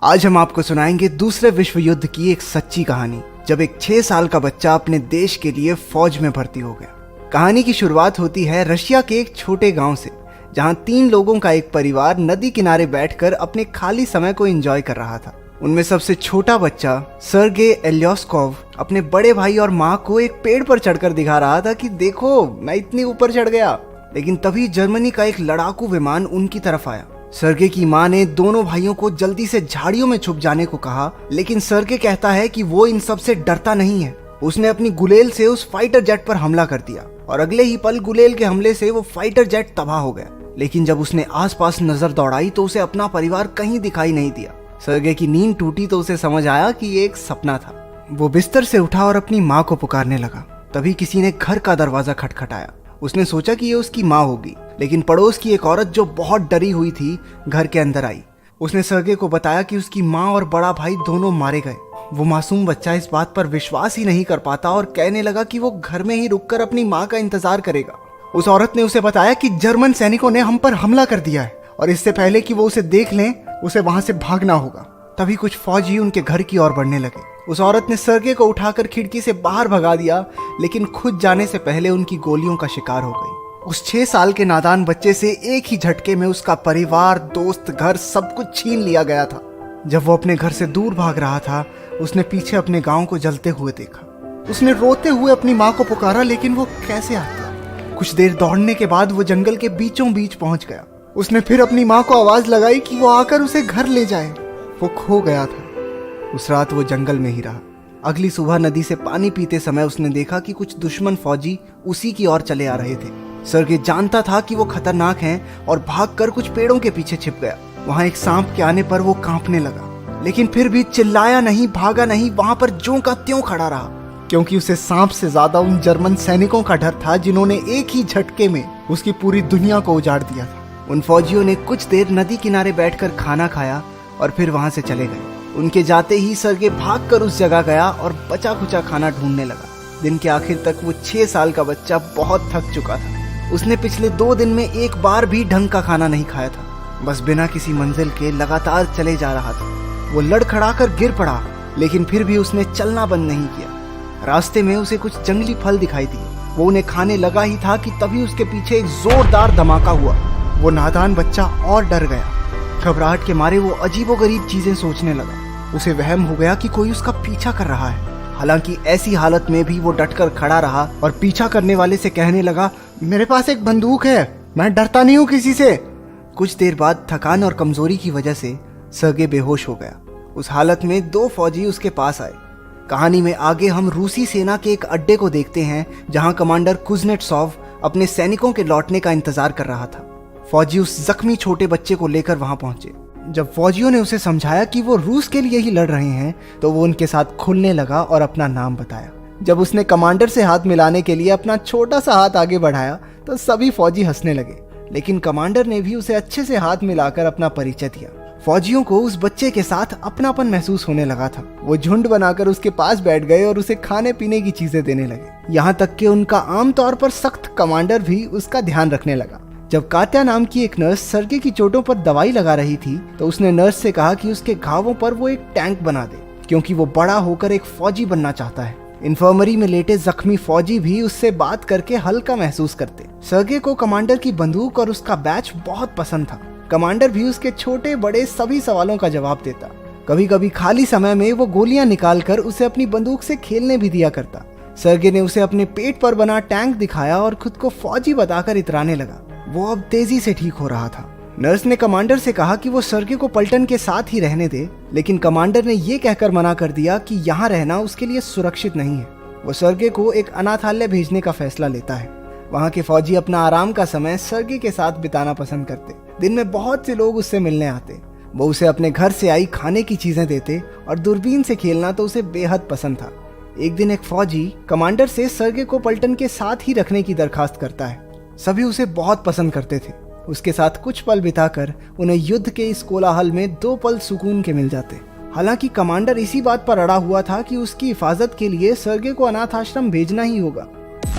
आज हम आपको सुनाएंगे दूसरे विश्व युद्ध की एक सच्ची कहानी, जब एक 6 साल का बच्चा अपने देश के लिए फौज में भर्ती हो गया। कहानी की शुरुआत होती है रशिया के एक छोटे गांव से, जहां 3 लोगों का एक परिवार नदी किनारे बैठकर अपने खाली समय को एंजॉय कर रहा था। उनमें सबसे छोटा बच्चा सर्गे एल्योस्कोव अपने बड़े भाई और माँ को एक पेड़ पर चढ़कर दिखा रहा था कि देखो मैं इतनी ऊपर चढ़ गया। लेकिन तभी जर्मनी का एक लड़ाकू विमान उनकी तरफ आया। सर्गे की माँ ने दोनों भाइयों को जल्दी से झाड़ियों में छुप जाने को कहा, लेकिन सर्गे कहता है कि वो इन सब से डरता नहीं है। उसने अपनी गुलेल से उस फाइटर जेट पर हमला कर दिया और अगले ही पल गुलेल के हमले से वो फाइटर जेट तबाह हो गया। लेकिन जब उसने आसपास नजर दौड़ाई तो उसे अपना परिवार कहीं दिखाई नहीं दिया। सर्गे की नींद टूटी तो उसे समझ आया कि ये एक सपना था। वो बिस्तर से उठा और अपनी माँ को पुकारने लगा। तभी किसी ने घर का दरवाजा खटखटाया। उसने सोचा कि ये उसकी माँ होगी, लेकिन पड़ोस की एक औरत जो बहुत डरी हुई थी घर के अंदर आई। उसने सर्गे को बताया कि उसकी माँ और बड़ा भाई दोनों मारे गए। वो मासूम बच्चा इस बात पर विश्वास ही नहीं कर पाता और कहने लगा कि वो घर में ही रुककर अपनी माँ का इंतजार करेगा। उस औरत ने उसे बताया कि जर्मन सैनिकों ने हम पर हमला कर दिया है और इससे पहले कि वो उसे देख लें उसे वहां से भागना होगा। तभी कुछ फौजी उनके घर की ओर बढ़ने लगे। उस औरत ने सर्गे को उठाकर खिड़की से बाहर भगा दिया, लेकिन खुद जाने से पहले उनकी गोलियों का शिकार हो गई। उस 6 साल के नादान बच्चे से एक ही झटके में उसका परिवार, दोस्त, घर सब कुछ छीन लिया गया था। जब वो अपने घर से दूर भाग रहा था, उसने पीछे अपने गांव को जलते हुए देखा। उसने रोते हुए अपनी माँ को पुकारा, लेकिन वो कैसे आती। कुछ देर दौड़ने के बाद वो जंगल के बीचों बीच पहुंच गया। उसने फिर अपनी माँ को आवाज लगाई कि वो आकर उसे घर ले जाए। वो खो गया था। उस रात वो जंगल में ही रहा। अगली सुबह नदी से पानी पीते समय उसने देखा कि कुछ दुश्मन फौजी उसी की ओर चले आ रहे थे। सर्गे जानता था कि वो खतरनाक हैं और भागकर कुछ पेड़ों के पीछे छिप गया। वहां एक सांप के आने पर वो कांपने लगा, लेकिन फिर भी चिल्लाया नहीं, भागा नहीं, वहां पर ज्यों का त्यों खड़ा रहा, क्योंकि उसे सांप से ज्यादा उन जर्मन सैनिकों का डर था जिन्होंने एक ही झटके में उसकी पूरी दुनिया को उजाड़ दिया था। उन फौजियों ने कुछ देर नदी किनारे बैठकर खाना खाया और फिर वहां से चले गए। उनके जाते ही सर्गे भागकर उस जगह गया और बचा खुचा खाना ढूंढने लगा। दिन के आखिर तक वो 6 साल का बच्चा बहुत थक चुका था। उसने पिछले 2 दिन में एक बार भी ढंग का खाना नहीं खाया था। बस बिना किसी मंजिल के लगातार चले जा रहा था। वो लड़खड़ाकर गिर पड़ा, लेकिन फिर भी उसने चलना बंद नहीं किया। रास्ते में उसे कुछ जंगली फल दिखाई दिए। वो उन्हें खाने लगा ही था कि तभी उसके पीछे एक जोरदार धमाका हुआ। वो नादान बच्चा और डर गया। घबराहट के मारे वो अजीबोगरीब चीजें सोचने लगा। उसे वहम हो गया कि कोई उसका पीछा कर रहा है। हालांकि ऐसी हालत में भी वो डटकर खड़ा रहा और पीछा करने वाले से कहने लगा, मेरे पास एक बंदूक है, मैं डरता नहीं हूँ किसी से। कुछ देर बाद थकान और कमजोरी की वजह से सर्गे बेहोश हो गया। उस हालत में 2 फौजी उसके पास आए। कहानी में आगे हम रूसी सेना के एक अड्डे को देखते हैं, जहां कमांडर कुज़नेत्सोव अपने सैनिकों के लौटने का इंतजार कर रहा था। फौजी उस जख्मी छोटे बच्चे को लेकर वहां पहुंचे। जब फौजियों ने उसे समझाया कि वो रूस के लिए ही लड़ रहे हैं, तो वो उनके साथ खुलने लगा और अपना नाम बताया। जब उसने कमांडर से हाथ मिलाने के लिए अपना छोटा सा हाथ आगे बढ़ाया तो सभी फौजी हंसने लगे, लेकिन कमांडर ने भी उसे अच्छे से हाथ मिलाकर अपना परिचय दिया। फौजियों को उस बच्चे के साथ अपनापन महसूस होने लगा था। वो झुंड बनाकर उसके पास बैठ गए और उसे खाने पीने की चीजें देने लगे। यहाँ तक कि उनका आमतौर पर सख्त कमांडर भी उसका ध्यान रखने लगा। जब कात्या नाम की एक नर्स सर्गे की चोटों पर दवाई लगा रही थी, तो उसने नर्स से कहा कि उसके घावों पर वो एक टैंक बना दे, क्योंकि वो बड़ा होकर एक फौजी बनना चाहता है। इन्फर्मरी में लेटे जख्मी फौजी भी उससे बात करके हल्का महसूस करते। सर्गे को कमांडर की बंदूक और उसका बैच बहुत पसंद था। कमांडर भी उसके छोटे बड़े सभी सवालों का जवाब देता। कभी कभी खाली समय में वो गोलियां निकालकर उसे अपनी बंदूक से खेलने भी दिया करता। सर्गे ने उसे अपने पेट पर बना टैंक दिखाया और खुद को फौजी बताकर इतराने लगा। वो अब तेजी से ठीक हो रहा था। नर्स ने कमांडर से कहा कि वो सर्गे को पलटन के साथ ही रहने दे, लेकिन कमांडर ने ये कहकर मना कर दिया कि यहाँ रहना उसके लिए सुरक्षित नहीं है। वो सर्गे को एक अनाथालय भेजने का फैसला लेता है। वहाँ के फौजी अपना आराम का समय सर्गे के साथ बिताना पसंद करते। दिन में बहुत से लोग उससे मिलने आते। वो उसे अपने घर से आई खाने की चीजें देते और दूरबीन से खेलना तो उसे बेहद पसंद था। एक दिन एक फौजी कमांडर से सर्गे को पलटन के साथ ही रखने की दरखास्त करता है। सभी उसे बहुत पसंद करते थे। उसके साथ कुछ पल बिताकर उन्हें युद्ध के इस कोलाहल में 2 पल सुकून के मिल जाते। हालांकि कमांडर इसी बात पर अड़ा हुआ था कि उसकी हिफाजत के लिए सर्गे को अनाथ आश्रम भेजना ही होगा।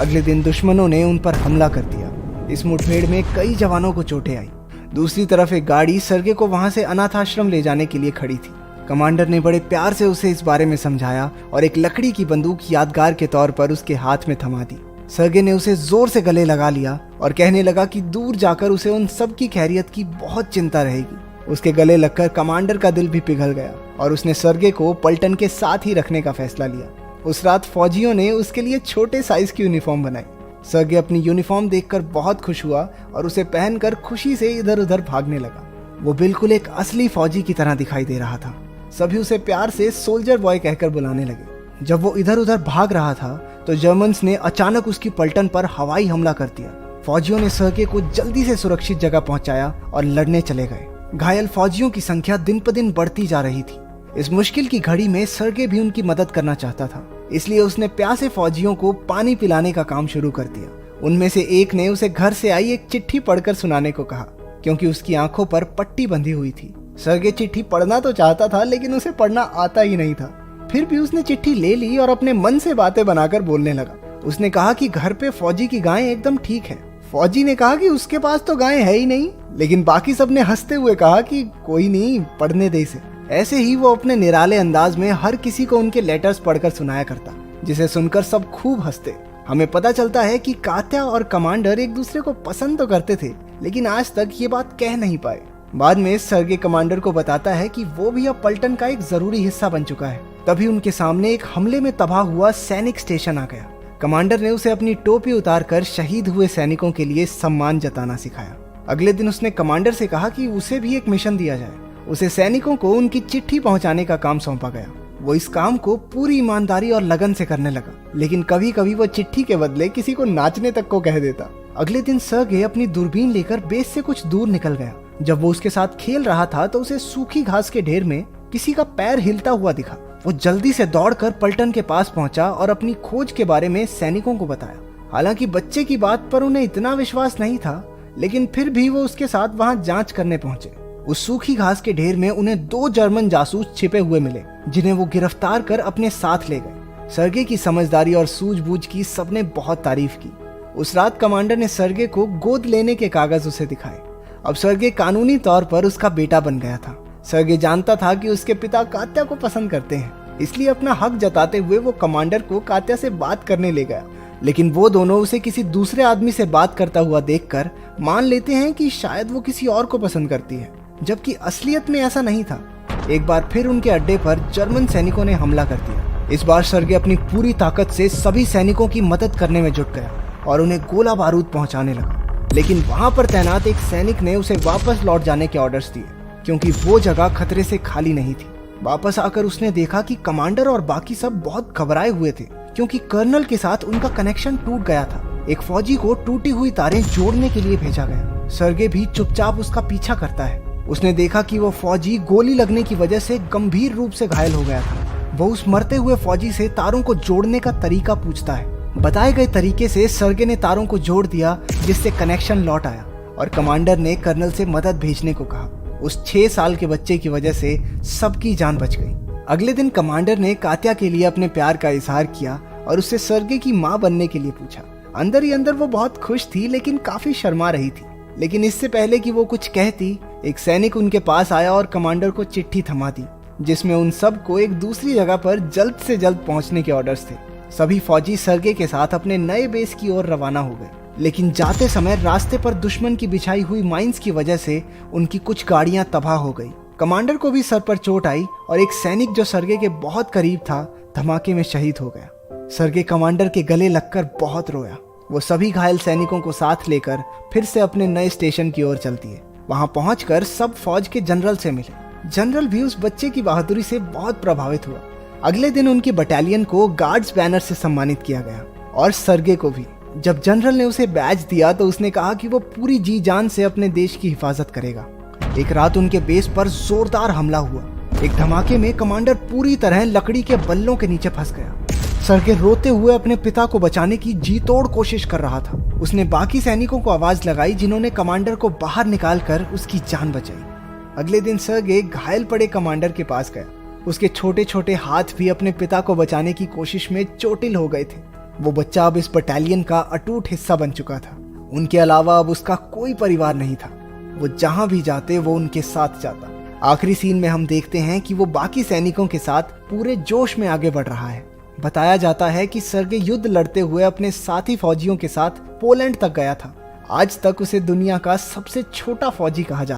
अगले दिन दुश्मनों ने उन पर हमला कर दिया। इस मुठभेड़ में कई जवानों को चोटें आई। दूसरी तरफ एक गाड़ी सर्गे को वहां से अनाथ आश्रम ले जाने के लिए खड़ी थी। कमांडर ने बड़े प्यार से उसे इस बारे में समझाया और एक लकड़ी की बंदूक यादगार के तौर पर उसके हाथ में थमा दी। सर्गे ने उसे जोर से गले लगा लिया और कहने लगा कि दूर जाकर उसे उन सब की खैरियत की बहुत चिंता रहेगी। उसके गले लगकर कमांडर का दिल भी पिघल गया और उसने सर्गे को पलटन के साथ ही रखने का फैसला लिया। उस रात फौजियों ने उसके लिए छोटे साइज की यूनिफॉर्म बनाई। सर्गे अपनी यूनिफॉर्म देखकर बहुत खुश हुआ और उसे पहनकर खुशी से इधर उधर भागने लगा। वो बिल्कुल एक असली फौजी की तरह दिखाई दे रहा था। सभी उसे प्यार से सोल्जर बॉय कहकर बुलाने लगे। जब वो इधर उधर भाग रहा था तो जर्मन्स ने अचानक उसकी पलटन पर हवाई हमला कर दिया। फौजियों ने सर्गे को जल्दी से सुरक्षित जगह पहुंचाया और लड़ने चले गए। घायल फौजियों की संख्या दिन पर दिन बढ़ती जा रही थी। इस मुश्किल की घड़ी में सर्गे भी उनकी मदद करना चाहता था, इसलिए उसने प्यासे फौजियों को पानी पिलाने का काम शुरू कर दिया। उनमें से एक ने उसे घर से आई एक चिट्ठी पढ़कर सुनाने को कहा, क्योंकि उसकी आंखों पर पट्टी बंधी हुई थी। सर्गे चिट्ठी पढ़ना तो चाहता था, लेकिन उसे पढ़ना आता ही नहीं था। फिर भी उसने चिट्ठी ले ली और अपने मन से बातें बनाकर बोलने लगा। उसने कहा कि घर पे फौजी की गाय एकदम ठीक है। फौजी ने कहा कि उसके पास तो गाय है ही नहीं, लेकिन बाकी सब ने हंसते हुए कहा कि कोई नहीं, पढ़ने दे इसे। ऐसे ही वो अपने निराले अंदाज में हर किसी को उनके लेटर्स पढ़कर सुनाया करता, जिसे सुनकर सब खूब हंसते। हमें पता चलता है कि कात्या और कमांडर एक दूसरे को पसंद तो करते थे, लेकिन आज तक ये बात कह नहीं पाए। बाद में सर्गे कमांडर को बताता है कि वो भी अब पलटन का एक जरूरी हिस्सा बन चुका है। तभी उनके सामने एक हमले में तबाह हुआ सैनिक स्टेशन आ गया। कमांडर ने उसे अपनी टोपी उतारकर शहीद हुए सैनिकों के लिए सम्मान जताना सिखाया। अगले दिन उसने कमांडर से कहा कि उसे भी एक मिशन दिया जाए। उसे सैनिकों को उनकी चिट्ठी पहुंचाने का काम सौंपा गया। वो इस काम को पूरी ईमानदारी और लगन से करने लगा, लेकिन कभी कभी वो चिट्ठी के बदले किसी को नाचने तक को कह देता। अगले दिन सर्गे अपनी दूरबीन लेकर बेस से कुछ दूर निकल गया। जब वो उसके साथ खेल रहा था तो उसे सूखी घास के ढेर में किसी का पैर हिलता हुआ दिखा। वो जल्दी से दौड़कर पलटन के पास पहुंचा और अपनी खोज के बारे में सैनिकों को बताया। हालांकि बच्चे की बात पर उन्हें इतना विश्वास नहीं था, लेकिन फिर भी वो उसके साथ वहां जांच करने पहुंचे। उस सूखी घास के ढेर में उन्हें 2 जर्मन जासूस छिपे हुए मिले, जिन्हें वो गिरफ्तार कर अपने साथ ले गए। सर्गे की समझदारी और सूझबूझ की सबने बहुत तारीफ की। उस रात कमांडर ने सर्गे को गोद लेने के कागज उसे दिखाए। अब सर्गे कानूनी तौर पर उसका बेटा बन गया था। सर्गे जानता था कि उसके पिता कात्या को पसंद करते हैं, इसलिए अपना हक जताते हुए वो कमांडर को कात्या से बात करने ले गया। लेकिन वो दोनों उसे किसी दूसरे आदमी से बात करता हुआ देखकर मान लेते हैं कि शायद वो किसी और को पसंद करती है, जबकि असलियत में ऐसा नहीं था। एक बार फिर उनके अड्डे पर जर्मन सैनिकों ने हमला कर दिया। इस बार सर्गे अपनी पूरी ताकत से सभी सैनिकों की मदद करने में जुट गया और उन्हें गोला बारूद पहुंचाने लगा। लेकिन वहां पर तैनात एक सैनिक ने उसे वापस लौट जाने के ऑर्डर्स दिए, क्योंकि वो जगह खतरे से खाली नहीं थी। वापस आकर उसने देखा कि कमांडर और बाकी सब बहुत घबराए हुए थे, क्योंकि कर्नल के साथ उनका कनेक्शन टूट गया था। एक फौजी को टूटी हुई तारें जोड़ने के लिए भेजा गया। सर्गे भी चुपचाप उसका पीछा करता है। उसने देखा कि वो फौजी गोली लगने की वजह से गंभीर रूप से घायल हो गया था। वो उस मरते हुए फौजी से तारों को जोड़ने का तरीका पूछता है। बताए गए तरीके से सर्गे ने तारों को जोड़ दिया, जिससे कनेक्शन लौट आया और कमांडर ने कर्नल से मदद भेजने को कहा। उस 6 साल के बच्चे की वजह से सबकी जान बच गई। अगले दिन कमांडर ने कात्या के लिए अपने प्यार का इजहार किया और उससे सर्गे की मां बनने के लिए पूछा। अंदर ही अंदर वो बहुत खुश थी, लेकिन काफी शर्मा रही थी। लेकिन इससे पहले कि वो कुछ कहती, एक सैनिक उनके पास आया और कमांडर को चिट्ठी थमा दी, जिसमें उन सबको एक दूसरी जगह पर जल्द से जल्द पहुंचने के ऑर्डर्स थे। सभी फौजी सर्गे के साथ अपने नए बेस की ओर रवाना हो गए, लेकिन जाते समय रास्ते पर दुश्मन की बिछाई हुई माइंस की वजह से उनकी कुछ गाड़ियां तबाह हो गई। कमांडर को भी सर पर चोट आई और एक सैनिक जो सर्गे के बहुत करीब था, धमाके में शहीद हो गया। सर्गे कमांडर के गले लगकर बहुत रोया। वो सभी घायल सैनिकों को साथ लेकर फिर से अपने नए स्टेशन की ओर चलती है। वहां पहुंचकर सब फौज के जनरल से मिले। जनरल भी उस बच्चे की बहादुरी से बहुत प्रभावित हुआ। अगले दिन उनकी बटालियन को गार्ड्स बैनर से सम्मानित किया गया और सर्गे को भी। जब जनरल ने उसे बैज दिया तो उसने कहा कि वो पूरी जी जान से अपने देश की हिफाजत करेगा। एक रात उनके बेस पर जोरदार हमला हुआ। एक धमाके में कमांडर पूरी तरह लकड़ी के बल्लों के नीचे फंस गया। सर्गे रोते हुए अपने पिता को बचाने की जी तोड़ कोशिश कर रहा था। उसने बाकी सैनिकों को आवाज लगाई, जिन्होंने कमांडर को बाहर निकालकर उसकी जान बचाई। अगले दिन सर्गे घायल पड़े कमांडर के पास गया। उसके छोटे छोटे हाथ भी अपने पिता को बचाने की कोशिश में चोटिल हो गए थे। वो बच्चा अब इस बटालियन का अटूट हिस्सा बन चुका था। उनके अलावा अब उसका कोई परिवार नहीं था। वो जहां भी जाते वो उनके साथ जाता। आखिरी सीन में हम देखते हैं कि वो बाकी सैनिकों के साथ पूरे जोश में आगे बढ़ रहा है। बताया जाता है कि सर्गे युद्ध लड़ते हुए अपने साथी फौजियों के साथ पोलैंड तक गया था। आज तक उसे दुनिया का सबसे छोटा फौजी कहा जाता है।